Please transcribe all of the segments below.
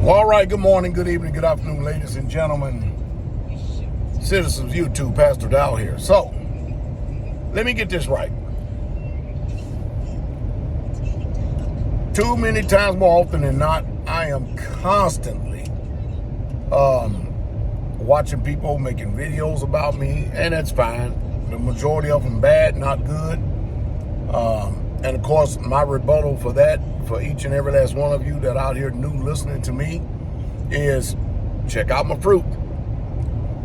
Well, all right, good morning, good evening, good afternoon, ladies and gentlemen, citizens YouTube, Pastor Dowell here. So, let me get this right. Too many times more often than not, I am constantly watching people making videos about me, and that's fine. The majority of them bad, not good. And of course, my rebuttal for that, for each and every last one of you that out here new listening to me, is check out my fruit.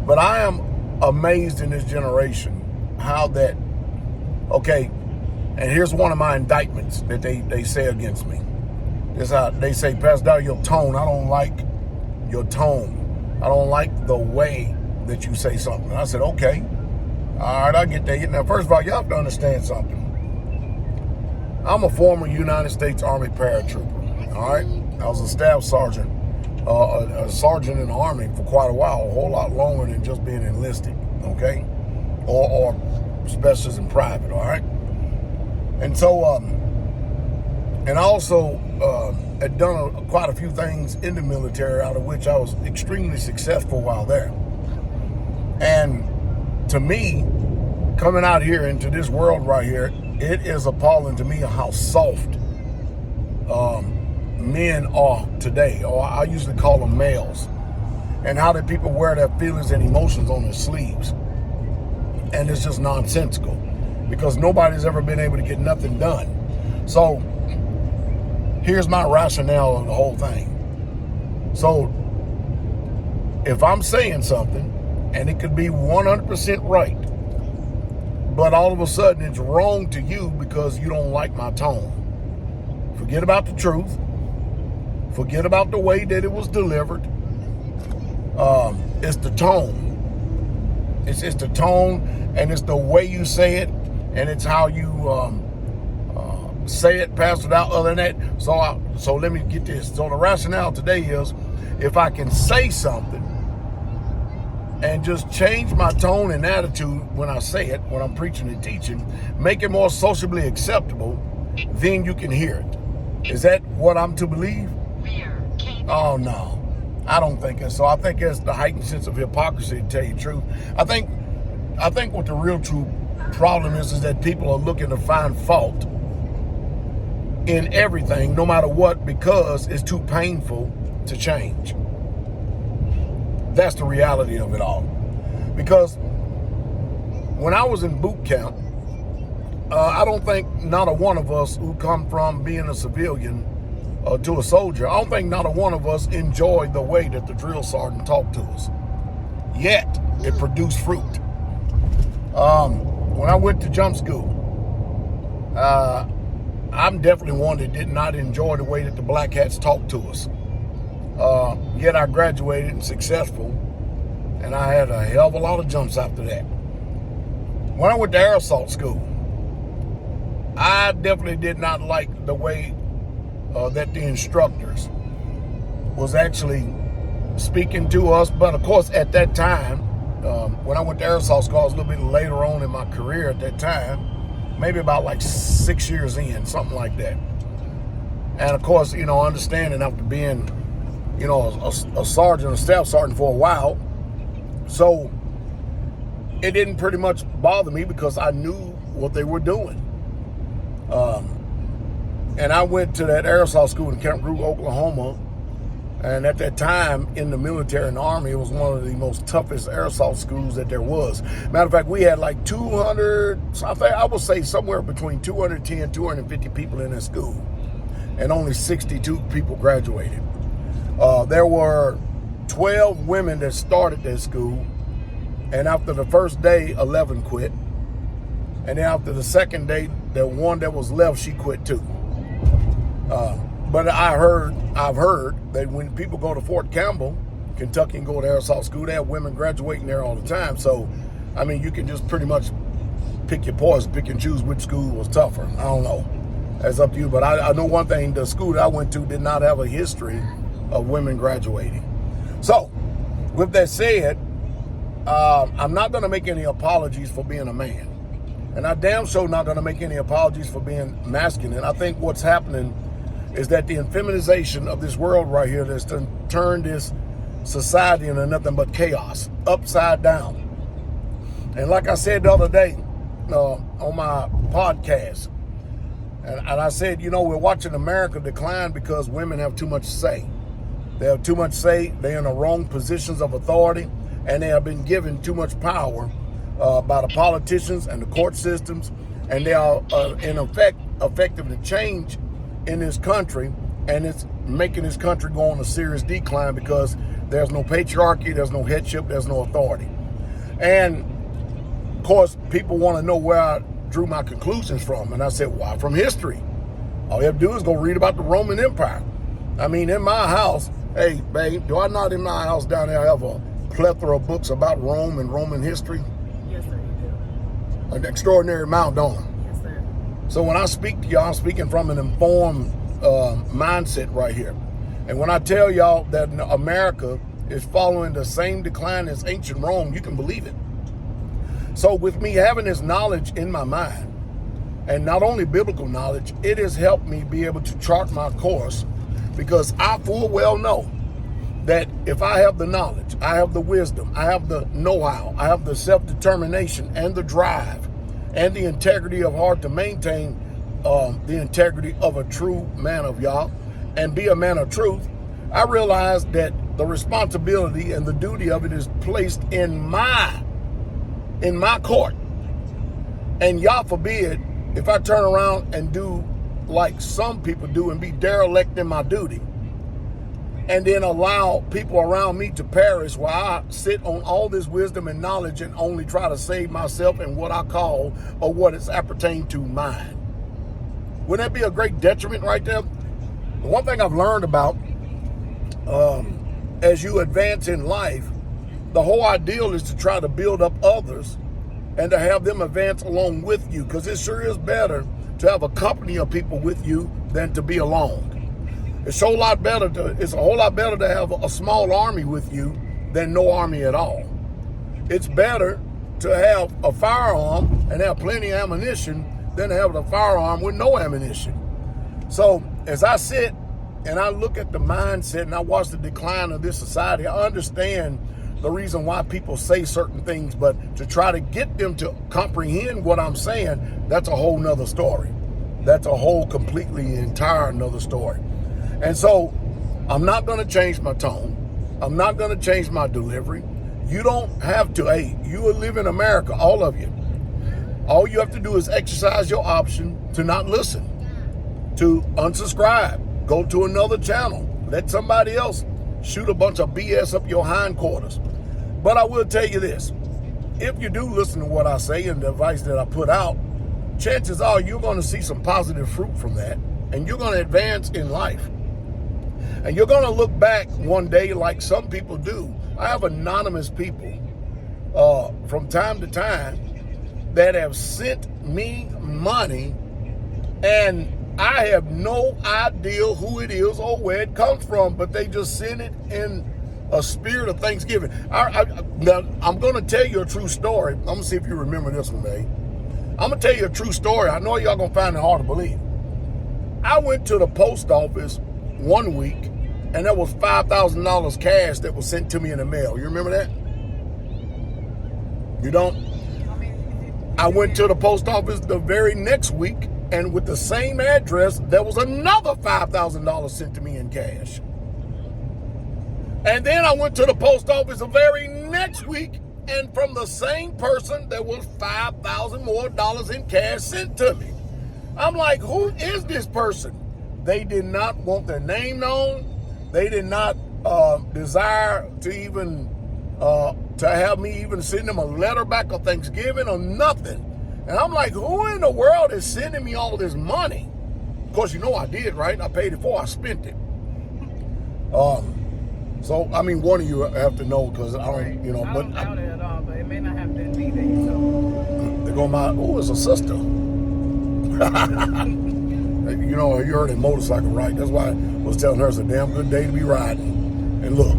But I am amazed in this generation how that, okay, and here's one of my indictments that they say against me. This how they say, Pastor Dowell, your tone, I don't like your tone. I don't like the way that you say something. And I said, okay, all right, I get that. Now, first of all, you have to understand something. I'm a former United States Army paratrooper, all right? I was a staff sergeant, a sergeant in the Army for quite a while, a whole lot longer than just being enlisted, okay? Or specialist in private, all right? And so, and I also had done quite a few things in the military, out of which I was extremely successful while there. And to me, coming out here into this world right here, it is appalling to me how soft men are today, or I usually call them males, and how that people wear their feelings and emotions on their sleeves. And it's just nonsensical, because nobody's ever been able to get nothing done. So here's my rationale of the whole thing. So if I'm saying something, and it could be 100% right, but all of a sudden it's wrong to you because you don't like my tone, forget about the truth. Forget about the way that it was delivered. It's the tone. It's the tone, and it's the way you say it, and it's how you say it, Pastor Dowell. Other than that, so let me get this. So the rationale today is, if I can say something and just change my tone and attitude when I say it, when I'm preaching and teaching, make it more sociably acceptable, then you can hear it. Is that what I'm to believe? Oh, no, I don't think it's so. I think it's the heightened sense of hypocrisy, to tell you the truth. I think what the real true problem is that people are looking to find fault in everything, no matter what, because it's too painful to change. That's the reality of it all. Because when I was in boot camp, I don't think not a one of us who come from being a civilian to a soldier, I don't think not a one of us enjoyed the way that the drill sergeant talked to us. Yet, it produced fruit. When I went to jump school, I'm definitely one that did not enjoy the way that the black hats talked to us. Yet I graduated and successful, and I had a hell of a lot of jumps after that. When I went to air assault school, I definitely did not like the way that the instructors was actually speaking to us. But of course, at that time, when I went to air assault school, I was a little bit later on in my career at that time, maybe about like 6 years in, something like that. And of course, understanding after being, a sergeant, a staff sergeant for a while, so it didn't pretty much bother me because I knew what they were doing. And I went to that air assault school in Camp Groot, Oklahoma. And at that time in the military and the Army, it was one of the most toughest air assault schools that there was. Matter of fact, we had like 200, I would say somewhere between 210, 250 people in that school. And only 62 people graduated. There were 12 women that started that school. And after the first day, 11 quit. And then after the second day, the one that was left, she quit too. But I've heard that when people go to Fort Campbell, Kentucky, and go to air assault school, they have women graduating there all the time. So, I mean, you can just pretty much pick your poison, pick and choose which school was tougher. I don't know. That's up to you. But I know one thing, the school that I went to did not have a history of women graduating. So, with that said, I'm not going to make any apologies for being a man. And I damn sure not going to make any apologies for being masculine. I think what's happening is that the infeminization of this world right here that's turned this society into nothing but chaos, upside down. And like I said the other day on my podcast, and I said, you know, we're watching America decline because women have too much say. They have too much say. They're in the wrong positions of authority, and they have been given too much power by the politicians and the court systems, and they are in effect affecting the change in this country, and it's making this country go on a serious decline because there's no patriarchy, there's no headship, there's no authority. And of course, people want to know where I drew my conclusions from, and I said, why? From history. All you have to do is go read about the Roman Empire. I mean, in my house, hey, babe, do I not in my house down there have a plethora of books about Rome and Roman history? Yes, sir, you do. An extraordinary amount, don't I? Yes, sir. So when I speak to y'all, I'm speaking from an informed mindset right here. And when I tell y'all that America is following the same decline as ancient Rome, you can believe it. So with me having this knowledge in my mind, and not only biblical knowledge, it has helped me be able to chart my course, because I full well know that if I have the knowledge, I have the wisdom, I have the know-how, I have the self-determination and the drive and the integrity of heart to maintain the integrity of a true man of Yah and be a man of truth, I realize that the responsibility and the duty of it is placed in my court. And Yah forbid if I turn around and do like some people do and be derelict in my duty, and then allow people around me to perish while I sit on all this wisdom and knowledge and only try to save myself and what I call, or what is appertained to, mine. Wouldn't that be a great detriment right there? The one thing I've learned about as you advance in life, the whole ideal is to try to build up others and to have them advance along with you, because it sure is better to have a company of people with you than to be alone. It's a whole lot better to have a small army with you than no army at all. It's better to have a firearm and have plenty of ammunition than to have a firearm with no ammunition. So as I sit and I look at the mindset and I watch the decline of this society, I understand the reason why people say certain things, but to try to get them to comprehend what I'm saying, that's a whole nother story. That's a whole completely entire another story. And so I'm not going to change my tone. I'm not going to change my delivery. You don't have to. Hey, you live in America, all of you. All you have to do is exercise your option to not listen, to unsubscribe, go to another channel, let somebody else shoot a bunch of BS up your hindquarters. But I will tell you this, if you do listen to what I say and the advice that I put out, chances are you're going to see some positive fruit from that, and you're going to advance in life. And you're going to look back one day like some people do. I have anonymous people from time to time that have sent me money, and I have no idea who it is or where it comes from, but they just send it in a spirit of thanksgiving. Now, I'm going to tell you a true story. I'm going to see if you remember this one, Dave. I'm going to tell you a true story. I know y'all going to find it hard to believe. I went to the post office one week, and there was $5,000 cash that was sent to me in the mail. You remember that? You don't? I went to the post office the very next week, and with the same address, there was another $5,000 sent to me in cash. And then I went to the post office the very next week, and from the same person, there was $5,000 more in cash sent to me. I'm like, who is this person? They did not want their name known. They did not desire to even to have me even send them a letter back of Thanksgiving or nothing. And I'm like, who in the world is sending me all this money? Of course, you know I did, right? I paid it for, I spent it. So, I mean, one of you have to know, because I don't, you know. I don't doubt it at all, but it may not have been me that you know. They go, it's a sister. You know, you heard a motorcycle, right? That's why I was telling her it's a damn good day to be riding. And look.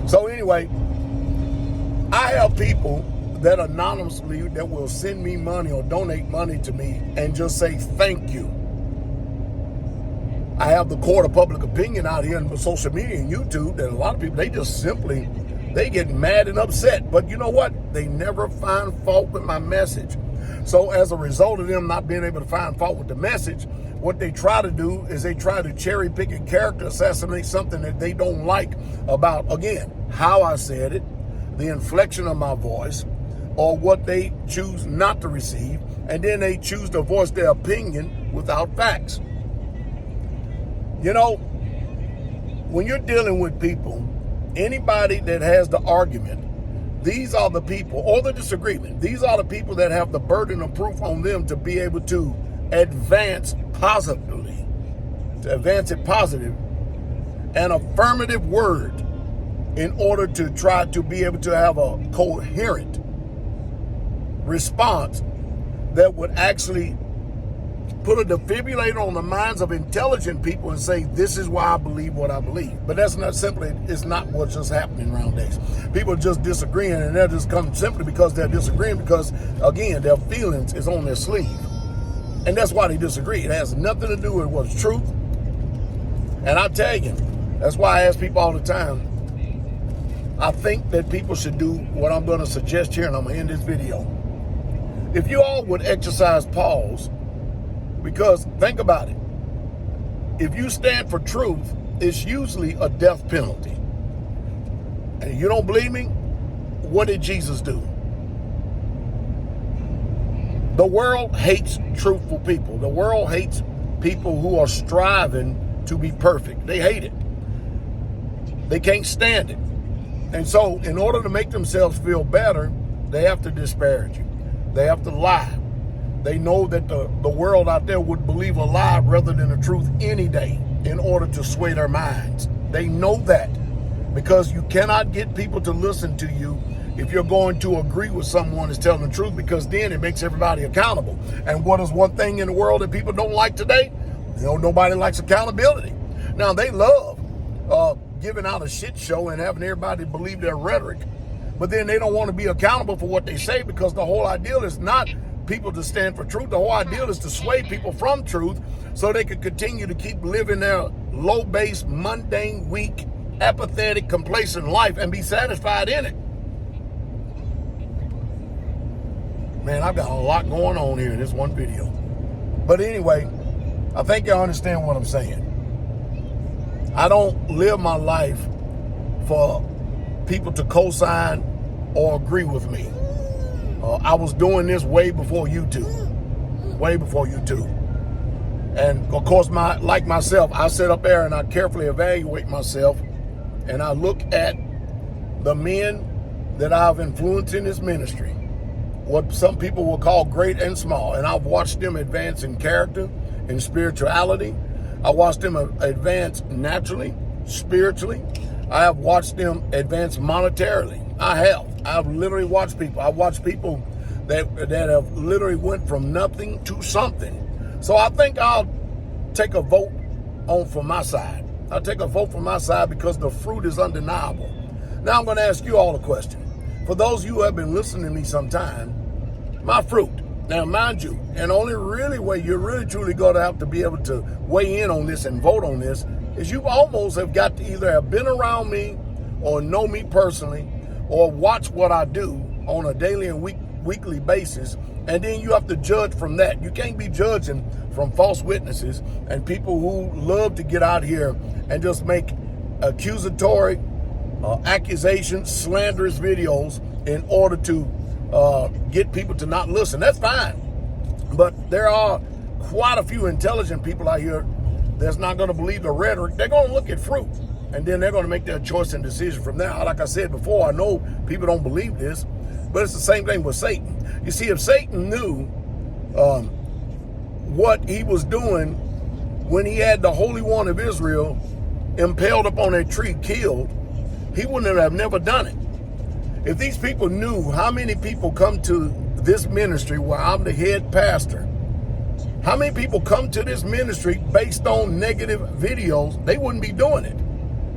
So anyway, I have people that anonymously that will send me money or donate money to me and just say thank you. I have the court of public opinion out here on social media and YouTube that a lot of people, they just simply, they get mad and upset. But you know what? They never find fault with my message. So as a result of them not being able to find fault with the message, what they try to do is they try to cherry pick and character assassinate something that they don't like about, again, how I said it, the inflection of my voice, or what they choose not to receive, and then they choose to voice their opinion without facts. You know, when you're dealing with people, anybody that has the argument, these are the people, or the disagreement, these are the people that have the burden of proof on them to be able to advance positively, to advance it positive, an affirmative word in order to try to be able to have a coherent response that would actually put a defibrillator on the minds of intelligent people and say, this is why I believe what I believe. But that's not simply, it's not what's just happening nowadays. People are just disagreeing, and they're just coming simply because they're disagreeing because, again, their feelings is on their sleeve. And that's why they disagree. It has nothing to do with what's truth. And I tell you, that's why I ask people all the time, I think that people should do what I'm going to suggest here, and I'm going to end this video. If you all would exercise pause, because think about it. If you stand for truth, it's usually a death penalty. And you don't believe me? What did Jesus do? The world hates truthful people. The world hates people who are striving to be perfect. They hate it. They can't stand it. And so in order to make themselves feel better, they have to disparage you. They have to lie. They know that the world out there would believe a lie rather than the truth any day in order to sway their minds. They know that because you cannot get people to listen to you if you're going to agree with someone that's telling the truth, because then it makes everybody accountable. And what is one thing in the world that people don't like today? You know, nobody likes accountability. Now, they love giving out a shit show and having everybody believe their rhetoric, but then they don't want to be accountable for what they say, because the whole ideal is not people to stand for truth. The whole ideal is to sway people from truth so they can continue to keep living their low-based, mundane, weak, apathetic, complacent life and be satisfied in it. Man, I've got a lot going on here in this one video. But anyway, I think y'all understand what I'm saying. I don't live my life for people to co-sign or agree with me. I was doing this way before YouTube. Way before YouTube. And of course, like myself, I sit up there and I carefully evaluate myself, and I look at the men that I've influenced in this ministry, what some people will call great and small, and I've watched them advance in character, in spirituality. I watched them advance naturally, spiritually. I have watched them advance monetarily. I've literally watched people. I've watched people that have literally went from nothing to something. So I think I'll take a vote from my side. I'll take a vote from my side because the fruit is undeniable. Now I'm going to ask you all a question. For those of you who have been listening to me sometime, my fruit. Now, mind you, and only really way you're really truly going to have to be able to weigh in on this and vote on this is you almost have got to either have been around me or know me personally or watch what I do on a daily and weekly basis, and then you have to judge from that. You can't be judging from false witnesses and people who love to get out here and just make accusatory accusations, slanderous videos in order to get people to not listen. That's fine. But there are quite a few intelligent people out here that's not going to believe the rhetoric. They're going to look at fruit, and then they're going to make their choice and decision from there. Like I said before, I know people don't believe this, but it's the same thing with Satan. You see, if Satan knew what he was doing when he had the Holy One of Israel impaled upon a tree, killed, he wouldn't have never done it. If these people knew how many people come to this ministry where I'm the head pastor, how many people come to this ministry based on negative videos, they wouldn't be doing it.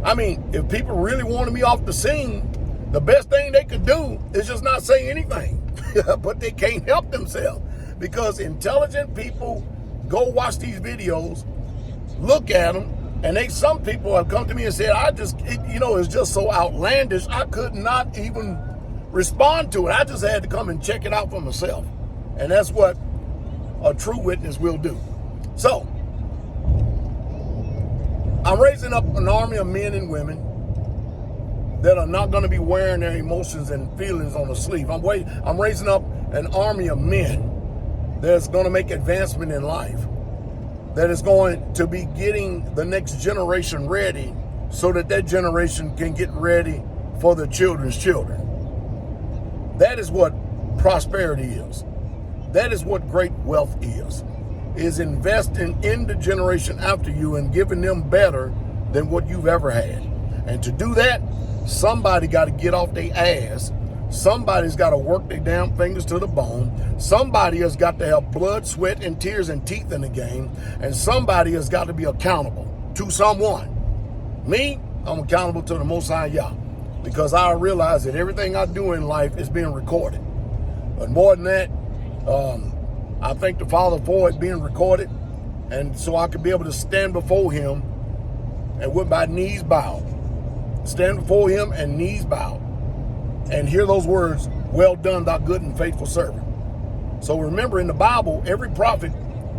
I mean, if people really wanted me off the scene, the best thing they could do is just not say anything. But they can't help themselves, because intelligent people go watch these videos, look at them, and some people have come to me and said, it's just so outlandish, I could not even respond to it. I just had to come and check it out for myself. And that's what a true witness will do. So, I'm raising up an army of men and women that are not going to be wearing their emotions and feelings on the sleeve. I'm raising up an army of men that's going to make advancement in life, that is going to be getting the next generation ready so that generation can get ready for the children's children. That is what prosperity is. That is what great wealth is investing in the generation after you and giving them better than what you've ever had. And to do that, somebody got to get off their ass. Somebody's got to work their damn fingers to the bone. Somebody has got to have blood, sweat, and tears and teeth in the game. And somebody has got to be accountable to someone. Me, I'm accountable to the Most High Yah, because I realize that everything I do in life is being recorded. But more than that, I thank the Father for it being recorded, and so I could be able to stand before Him and with my knees bowed. Stand before Him and knees bowed, and hear those words, "Well done, thou good and faithful servant." So remember, in the Bible, every prophet,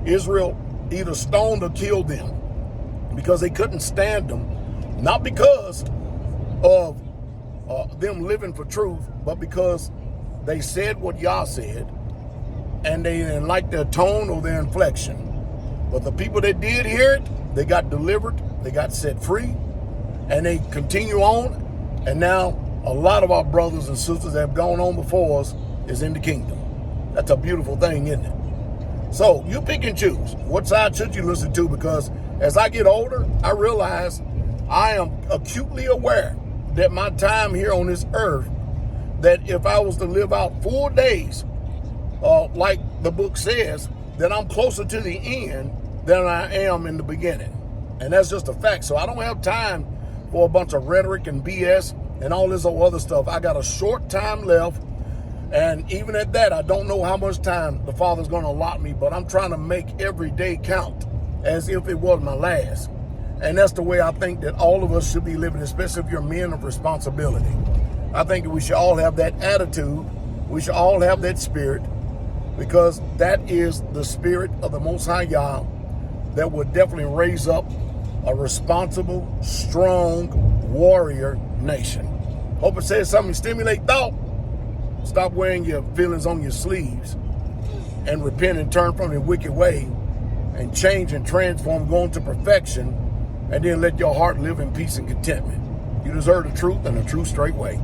Israel either stoned or killed them because they couldn't stand them, not because of them living for truth, but because they said what Yah said, and they didn't like their tone or their inflection. But the people that did hear it, they got delivered, they got set free, and they continue on. And now a lot of our brothers and sisters that have gone on before us is in the kingdom. That's a beautiful thing, isn't it? So you pick and choose. What side should you listen to? Because as I get older, I realize I am acutely aware that my time here on this earth, that if I was to live out full days, like the book says, that I'm closer to the end than I am in the beginning. And that's just a fact. So I don't have time for a bunch of rhetoric and BS and all this other stuff. I got a short time left. And even at that, I don't know how much time the Father's going to allot me, but I'm trying to make every day count as if it was my last. And that's the way I think that all of us should be living, especially if you're men of responsibility. I think that we should all have that attitude. We should all have that spirit, because that is the spirit of the Most High Yah that would definitely raise up a responsible, strong warrior nation. Hope it says something to stimulate thought. Stop wearing your feelings on your sleeves and repent and turn from your wicked way and change and transform, going to perfection, and then let your heart live in peace and contentment. You deserve the truth and the truth straightway.